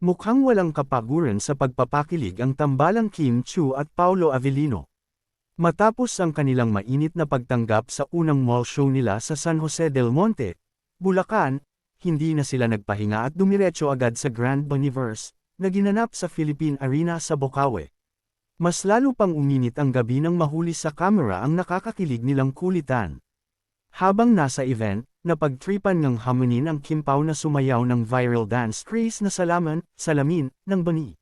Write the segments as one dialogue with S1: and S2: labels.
S1: Mukhang walang kapaguran sa pagpapakilig ang tambalang Kim Chiu at Paolo Avellino. Matapos ang kanilang mainit na pagtanggap sa unang mall show nila sa San Jose del Monte, Bulacan, hindi na sila nagpahinga at dumiretso agad sa Grand Boniverse, na ginanap sa Philippine Arena sa Bocaue. Mas lalo pang uminit ang gabi nang mahuli sa kamera ang nakakakilig nilang kulitan. Habang nasa event, napagtripan ng hamunin ang Kim Pao na sumayaw ng viral dance craze na salamin, ng bani.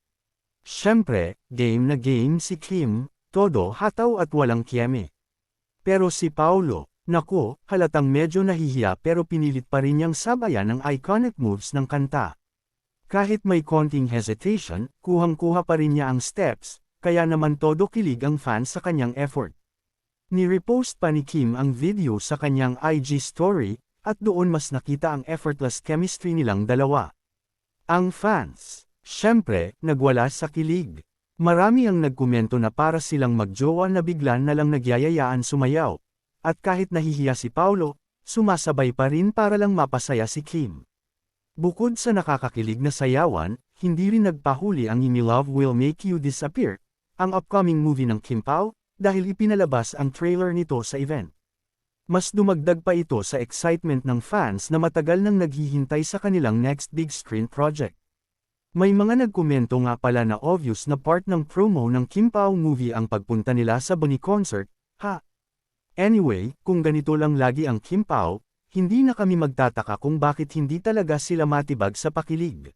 S1: Siyempre, game na game si Kim, todo hataw at walang kieme. Pero si Paolo, naku, halatang medyo nahihiya pero pinilit pa rin niyang sabayan ang iconic moves ng kanta. Kahit may konting hesitation, kuhang-kuha pa rin niya ang steps, kaya naman todo kilig ang fans sa kanyang effort. Ni-repost pa ni Kim ang video sa kanyang IG story, at doon mas nakita ang effortless chemistry nilang dalawa. Ang fans, syempre, nagwala sa kilig. Marami ang nagkomento na para silang magjowa na biglan na lang nagyayayaan sumayaw. At kahit nahihiya si Paolo, sumasabay pa rin para lang mapasaya si Kim. Bukod sa nakakakilig na sayawan, hindi rin nagpahuli ang In Love Will Make You Disappear, ang upcoming movie ng Kim Pao, dahil ipinalabas ang trailer nito sa event. Mas dumagdag pa ito sa excitement ng fans na matagal nang naghihintay sa kanilang next big screen project. May mga nagkomento nga pala na obvious na part ng promo ng Kim Pao movie ang pagpunta nila sa Bani concert, ha? Anyway, kung ganito lang lagi ang Kim Pao, hindi na kami magtataka kung bakit hindi talaga sila matibag sa pakilig.